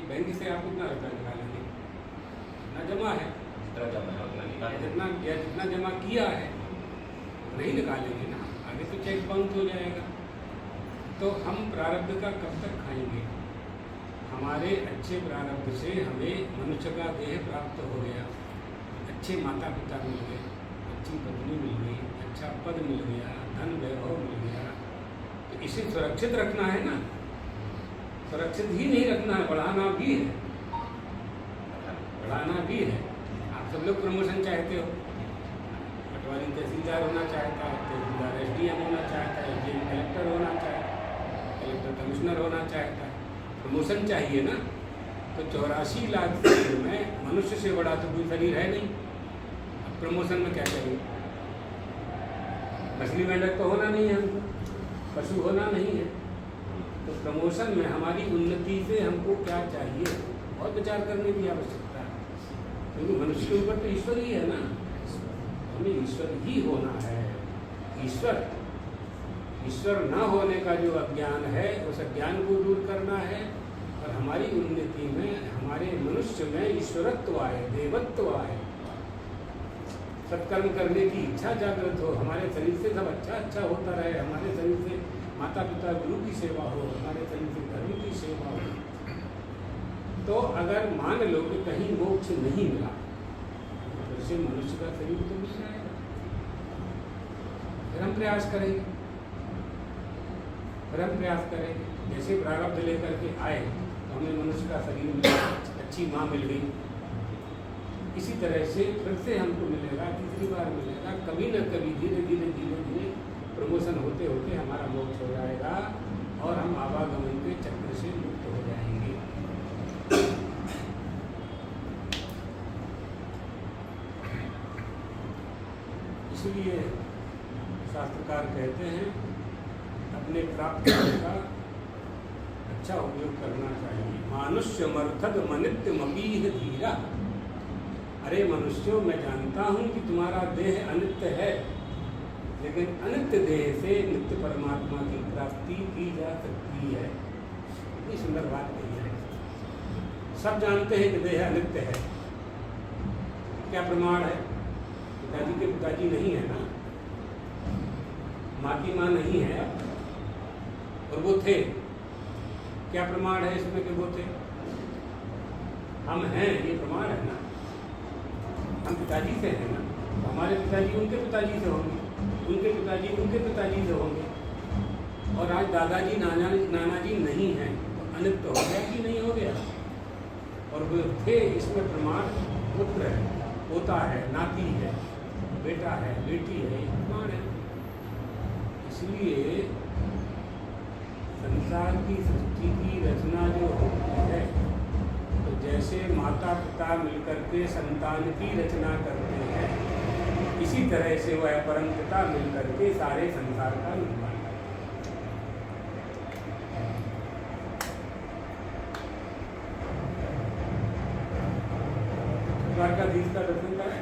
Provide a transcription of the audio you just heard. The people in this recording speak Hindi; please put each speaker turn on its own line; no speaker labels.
बैंक से आप कितना रुपया निकालेंगे? जितना जमा है, जितना जमा किया है नहीं निकालेंगे ना, आगे तो चेक बाउंस हो जाएगा। तो हम प्रारब्ध का कब तक खाएंगे? हमारे अच्छे प्रारब्ध से हमें मनुष्य का देह प्राप्त हो गया, अच्छे माता पिता मिल गए, अच्छी पत्नी मिल गई, अच्छा पद मिल गया, धन वैभव मिल गया, तो इसे सुरक्षित रखना है ना, सुरक्षित ही नहीं रखना है, बढ़ाना भी है, बढ़ाना भी है। आप सब लोग प्रमोशन चाहते हो, पटवारी तहसीलदार होना चाहता है, तहसीलदार SDM होना चाहता है, SDM कलेक्टर होना चाहता है, कलेक्टर कमिश्नर होना चाहता है, प्रमोशन चाहिए ना। तो 84 लाख शरीर में मनुष्य से बड़ा तो कोई शरीर है नहीं, अब प्रमोशन में क्या चाहिए? मछली मेंढक तो होना नहीं है हमको, पशु होना नहीं है। तो प्रमोशन में हमारी उन्नति से हमको क्या चाहिए, बहुत विचार करने की आवश्यकता है, क्योंकि मनुष्य के ऊपर तो ईश्वर ही है ना, हमें ईश्वर ही होना है। ईश्वर न होने का जो अज्ञान है उस अज्ञान को दूर करना है, और हमारी उन्नति में, हमारे मनुष्य में ईश्वरत्व आए, देवत्व आए, सत्कर्म करने की इच्छा जागृत हो, हमारे शरीर से सब अच्छा अच्छा होता रहे, हमारे शरीर से माता पिता गुरु की सेवा हो, हमारे शरीर से धर्म की सेवा हो। तो अगर मान लो कि कहीं मोक्ष नहीं मिला, तो फिर से मनुष्य का शरीर तो मिल जाएगा, फिर हम प्रयास करेंगे, फिर हम प्रयास करेंगे। जैसे प्रारब्ध लेकर के आए तो हमें मनुष्य का शरीर मिला, अच्छी माँ मिल गई, इसी तरह से फिर से हमको मिलेगा, तीसरी बार मिलेगा, कभी न कभी धीरे धीरे धीरे धीरे प्रमोशन होते होते हमारा मोक्ष हो जाएगा और हम आवागमन के चक्र से मुक्त हो जाएंगे। इसलिए शास्त्रकार कहते हैं अपने प्राप्त का अच्छा उपयोग करना चाहिए। मानुष्य मर्थद मनित्य मपीह धीरा। अरे मनुष्यों, मैं जानता हूँ कि तुम्हारा देह अनित्य है, लेकिन अनित्य देह से नित्य परमात्मा की प्राप्ति की जा सकती है। इतनी सुंदर बात कही है। सब जानते हैं कि देह अनित्य है, क्या प्रमाण है? पिताजी के पिताजी नहीं है ना, माँ की माँ नहीं है, और वो थे, क्या प्रमाण है इसमें कि वो थे? हम हैं, ये प्रमाण है ना। हम पिताजी से हैं ना, तो हमारे पिताजी उनके पिताजी से होंगे, उनके पिताजी उनके पिताजी से होंगे, और आज दादाजी नानाजी नहीं हैं, तो अनित्य हो गया कि नहीं हो गया? और वो थे, इसमें प्रमाण पुत्र है, पोता है, नाती है, बेटा है, बेटी है, ये प्रमाण है। इसलिए संसार की सृष्टि की रचना जो होती है, तो जैसे माता पिता मिलकर के संतान की रचना करते हैं, इसी तरह से वह परम पिता मिलकर के सारे संसार का निर्माण करते हैं। द्वारकाधीश का दर्शन करें।